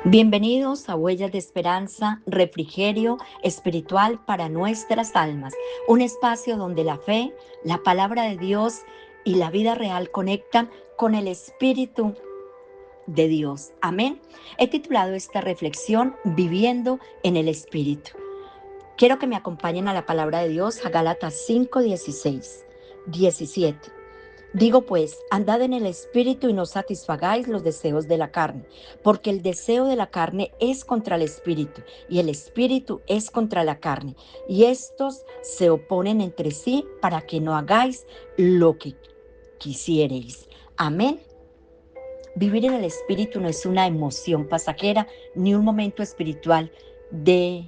Bienvenidos a Huellas de Esperanza, refrigerio espiritual para nuestras almas. Un espacio donde la fe, la palabra de Dios y la vida real conectan con el Espíritu de Dios. Amén. He titulado esta reflexión Viviendo en el Espíritu. Quiero que me acompañen a la palabra de Dios, a Gálatas 5, 16, 17. Digo pues, andad en el Espíritu y no satisfagáis los deseos de la carne, porque el deseo de la carne es contra el Espíritu, y el Espíritu es contra la carne, y estos se oponen entre sí para que no hagáis lo que quisiereis. Amén. Vivir en el Espíritu no es una emoción pasajera, ni un momento espiritual de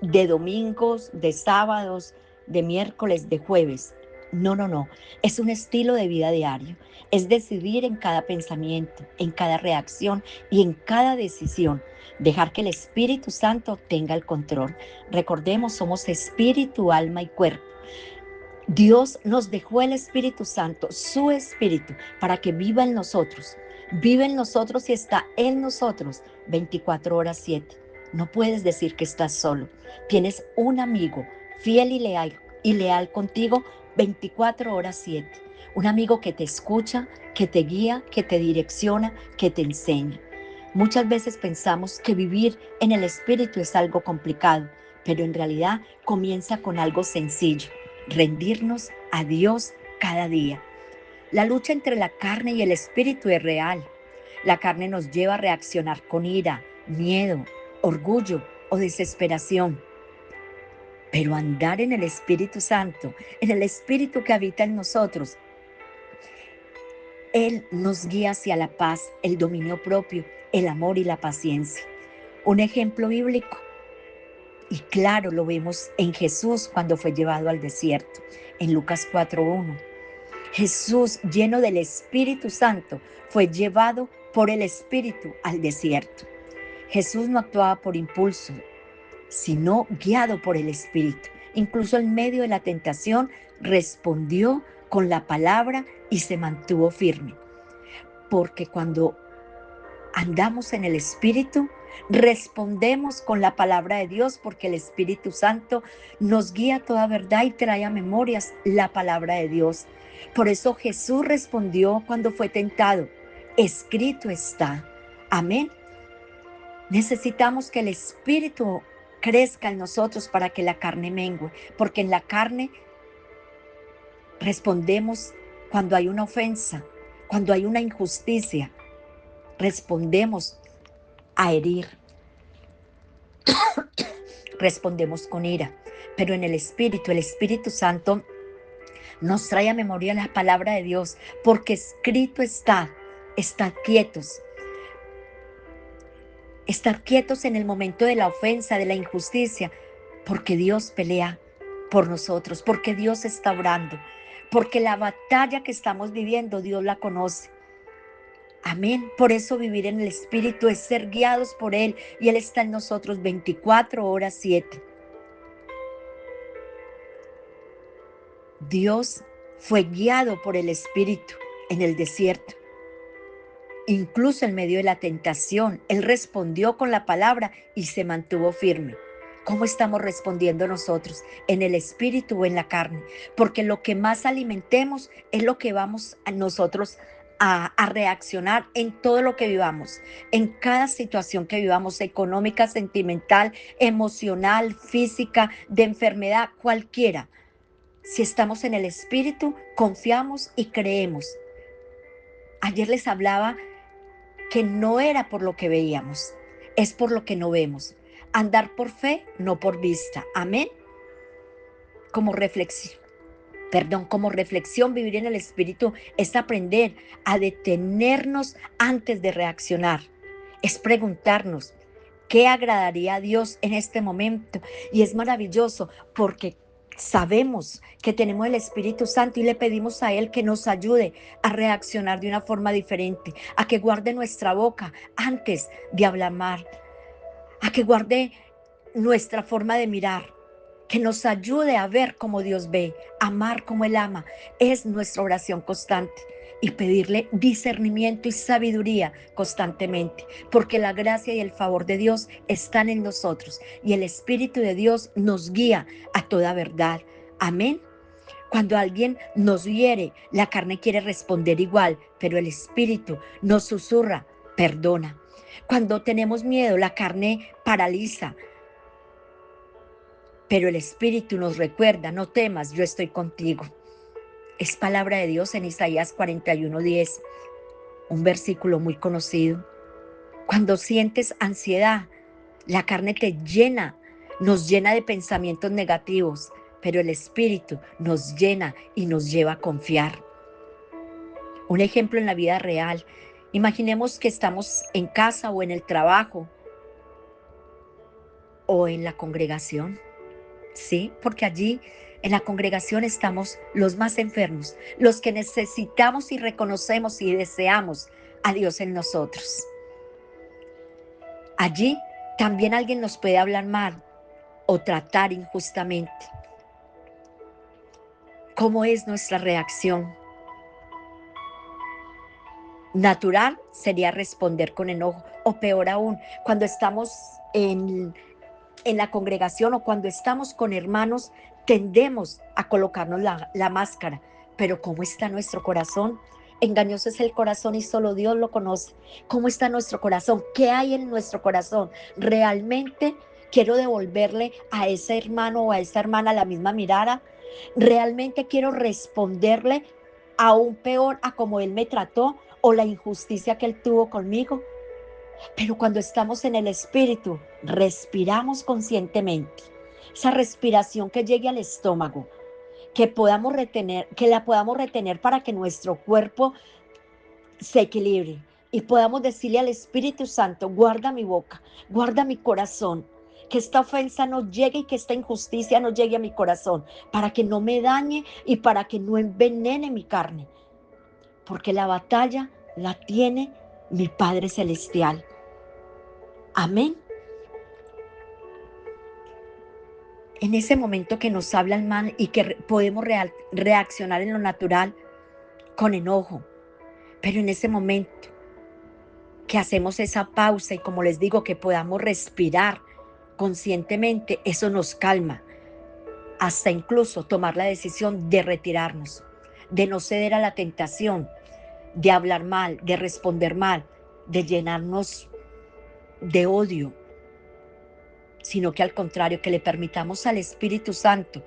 domingos, de sábados, de miércoles, de jueves. No. Es un estilo de vida diario. Es decidir en cada pensamiento, en cada reacción y en cada decisión. Dejar que el Espíritu Santo tenga el control. Recordemos, somos espíritu, alma y cuerpo. Dios nos dejó el Espíritu Santo, su Espíritu, para que viva en nosotros. Vive en nosotros y está en nosotros 24 horas 7. No puedes decir que estás solo. Tienes un amigo fiel y leal contigo 24 horas 7. Un amigo que te escucha, que te guía, que te direcciona, que te enseña. Muchas veces pensamos que vivir en el Espíritu es algo complicado, pero en realidad comienza con algo sencillo: rendirnos a Dios cada día. La lucha entre la carne y el Espíritu es real. La carne nos lleva a reaccionar con ira, miedo, orgullo o desesperación. Pero andar en el Espíritu Santo, en el Espíritu que habita en nosotros, Él nos guía hacia la paz, el dominio propio, el amor y la paciencia. Un ejemplo bíblico y claro lo vemos en Jesús cuando fue llevado al desierto, en Lucas 4:1. Jesús, lleno del Espíritu Santo, fue llevado por el Espíritu al desierto. Jesús no actuaba por impulso, sino guiado por el Espíritu. Incluso en medio de la tentación, respondió con la palabra y se mantuvo firme. Porque cuando andamos en el Espíritu, respondemos con la palabra de Dios, porque el Espíritu Santo nos guía a toda verdad y trae a memorias la palabra de Dios. Por eso Jesús respondió cuando fue tentado: escrito está. Amén. Necesitamos que el Espíritu crezca en nosotros para que la carne mengue, porque en la carne respondemos cuando hay una ofensa, cuando hay una injusticia, respondemos a herir, respondemos con ira. Pero en el Espíritu Santo nos trae a memoria la palabra de Dios, porque escrito está: estad quietos. Estar quietos en el momento de la ofensa, de la injusticia, porque Dios pelea por nosotros, porque Dios está orando, porque la batalla que estamos viviendo Dios la conoce. Amén. Por eso vivir en el Espíritu es ser guiados por Él, y Él está en nosotros 24 horas 7. Dios fue guiado por el Espíritu en el desierto. Incluso en medio de la tentación, Él respondió con la palabra y se mantuvo firme. ¿Cómo estamos respondiendo nosotros? ¿En el Espíritu o en la carne? Porque lo que más alimentemos es lo que vamos a nosotros a reaccionar en todo lo que vivamos, en cada situación que vivamos: económica, sentimental, emocional, física, de enfermedad, cualquiera. Si estamos en el Espíritu, confiamos y creemos. Ayer les hablaba que no era por lo que veíamos, es por lo que no vemos. Andar por fe, no por vista. Amén. Como reflexión, vivir en el Espíritu es aprender a detenernos antes de reaccionar. Es preguntarnos: ¿qué agradaría a Dios en este momento? Y es maravilloso porque sabemos que tenemos el Espíritu Santo y le pedimos a Él que nos ayude a reaccionar de una forma diferente, a que guarde nuestra boca antes de hablar mal, a que guarde nuestra forma de mirar, que nos ayude a ver como Dios ve, amar como Él ama. Es nuestra oración constante. y pedirle discernimiento y sabiduría constantemente, porque la gracia y el favor de Dios están en nosotros y el Espíritu de Dios nos guía a toda verdad. Amén. Cuando alguien nos hiere, la carne quiere responder igual, pero el Espíritu nos susurra, perdona. Cuando tenemos miedo, la carne paraliza, pero el Espíritu nos recuerda, no temas, yo estoy contigo. Es palabra de Dios en Isaías 41:10, un versículo muy conocido. Cuando sientes ansiedad, la carne te llena, nos llena de pensamientos negativos, pero el Espíritu nos llena y nos lleva a confiar. Un ejemplo en la vida real. Imaginemos que estamos en casa o en el trabajo o en la congregación. Sí, porque allí en la congregación estamos los más enfermos, los que necesitamos y reconocemos y deseamos a Dios en nosotros. Allí también alguien nos puede hablar mal o tratar injustamente. ¿Cómo es nuestra reacción? Natural sería responder con enojo, o peor aún, cuando estamos en la congregación o cuando estamos con hermanos, tendemos a colocarnos la máscara. Pero ¿cómo está nuestro corazón? Engañoso es el corazón y solo Dios lo conoce. ¿Cómo está nuestro corazón? ¿Qué hay en nuestro corazón? ¿Realmente quiero devolverle a ese hermano o a esa hermana la misma mirada? ¿Realmente quiero responderle aún peor a como él me trató o la injusticia que él tuvo conmigo? Pero cuando estamos en el Espíritu, respiramos conscientemente. Esa respiración que llegue al estómago, que podamos retener, que la podamos retener para que nuestro cuerpo se equilibre y podamos decirle al Espíritu Santo, guarda mi boca, guarda mi corazón, que esta ofensa no llegue y que esta injusticia no llegue a mi corazón, para que no me dañe y para que no envenene mi carne, porque la batalla la tiene mi Padre Celestial. Amén. En ese momento que nos hablan mal y que podemos reaccionar en lo natural con enojo, pero en ese momento que hacemos esa pausa y como les digo que podamos respirar conscientemente, eso nos calma, hasta incluso tomar la decisión de retirarnos, de no ceder a la tentación, de hablar mal, de responder mal, de llenarnos de odio, sino que al contrario, que le permitamos al Espíritu Santo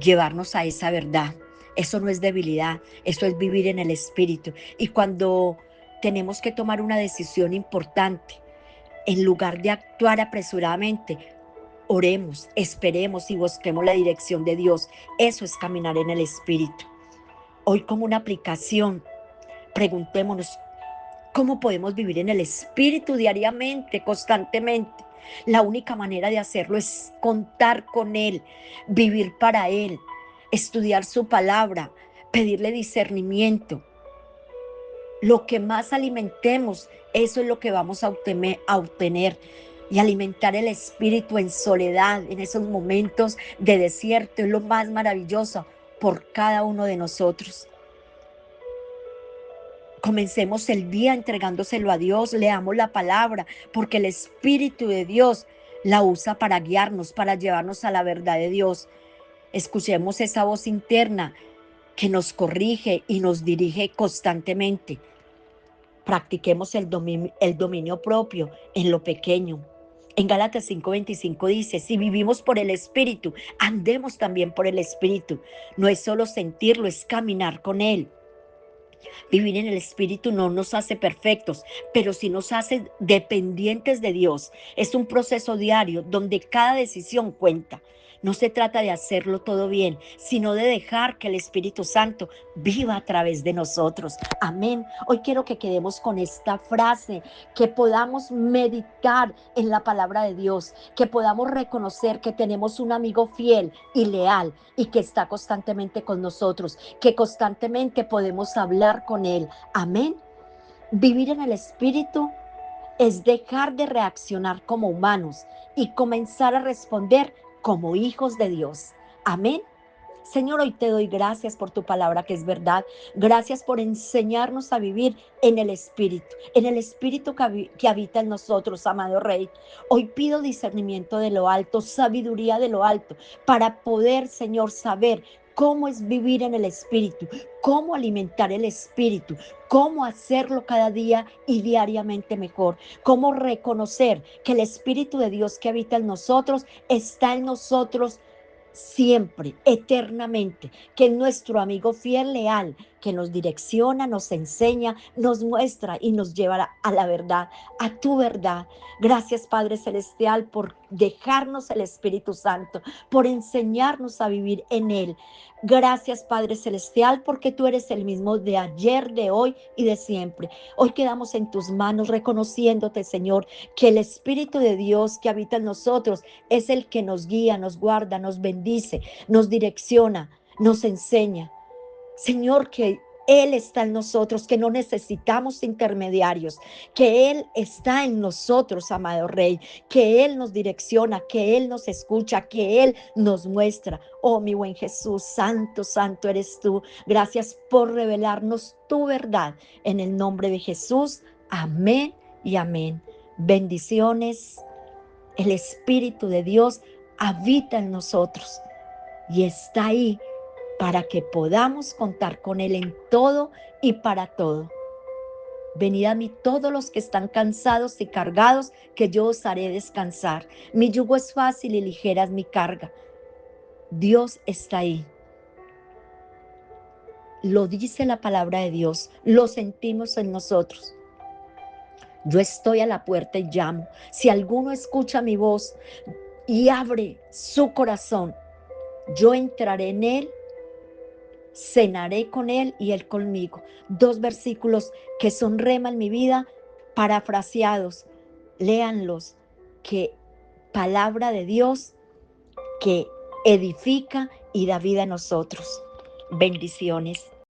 llevarnos a esa verdad. Eso no es debilidad, eso es vivir en el Espíritu. Y cuando tenemos que tomar una decisión importante, en lugar de actuar apresuradamente, oremos, esperemos y busquemos la dirección de Dios. Eso es caminar en el Espíritu. Hoy, como una aplicación, preguntémonos, ¿cómo podemos vivir en el Espíritu diariamente, constantemente? La única manera de hacerlo es contar con Él, vivir para Él, estudiar su palabra, pedirle discernimiento. Lo que más alimentemos, eso es lo que vamos a obtener. Y alimentar el espíritu en soledad, en esos momentos de desierto, es lo más maravilloso por cada uno de nosotros. Comencemos el día entregándoselo a Dios, leamos la palabra, porque el Espíritu de Dios la usa para guiarnos, para llevarnos a la verdad de Dios. Escuchemos esa voz interna que nos corrige y nos dirige constantemente. Practiquemos el dominio propio en lo pequeño. En Gálatas 5:25 dice, si vivimos por el Espíritu, andemos también por el Espíritu. No es solo sentirlo, es caminar con Él. Vivir en el Espíritu no nos hace perfectos, pero sí nos hace dependientes de Dios. Es un proceso diario donde cada decisión cuenta. No se trata de hacerlo todo bien, sino de dejar que el Espíritu Santo viva a través de nosotros. Amén. Hoy quiero que quedemos con esta frase, que podamos meditar en la palabra de Dios, que podamos reconocer que tenemos un amigo fiel y leal y que está constantemente con nosotros, que constantemente podemos hablar con Él. Amén. Vivir en el Espíritu es dejar de reaccionar como humanos y comenzar a responder como hijos de Dios. Amén. Señor, hoy te doy gracias por tu palabra que es verdad. Gracias por enseñarnos a vivir en el espíritu que habita en nosotros, amado Rey. Hoy pido discernimiento de lo alto, sabiduría de lo alto, para poder, Señor, saber cómo es vivir en el espíritu, cómo alimentar el espíritu, cómo hacerlo cada día y diariamente mejor, cómo reconocer que el espíritu de Dios que habita en nosotros está en nosotros siempre, eternamente, que es nuestro amigo fiel, leal, que nos direcciona, nos enseña, nos muestra y nos lleva a la verdad, a tu verdad. Gracias, Padre Celestial, por dejarnos el Espíritu Santo, por enseñarnos a vivir en Él. Gracias, Padre Celestial, porque tú eres el mismo de ayer, de hoy y de siempre. Hoy quedamos en tus manos reconociéndote, Señor, que el Espíritu de Dios que habita en nosotros es el que nos guía, nos guarda, nos bendice, nos direcciona, nos enseña. Señor, que Él está en nosotros, que no necesitamos intermediarios, que Él está en nosotros, amado Rey, que Él nos direcciona, que Él nos escucha, que Él nos muestra. Oh, mi buen Jesús, santo, santo eres tú. Gracias por revelarnos tu verdad. En el nombre de Jesús, amén y amén. Bendiciones. El Espíritu de Dios habita en nosotros y está ahí para que podamos contar con Él en todo y para todo. Venid a mí todos los que están cansados y cargados, que yo os haré descansar. Mi yugo es fácil y ligera es mi carga. Dios está ahí. Lo dice la palabra de Dios, lo sentimos en nosotros. Yo estoy a la puerta y llamo. Si alguno escucha mi voz y abre su corazón, yo entraré en él, cenaré con él y él conmigo. 2 versículos que son rema en mi vida, parafraseados. Léanlos, que palabra de Dios que edifica y da vida a nosotros. Bendiciones.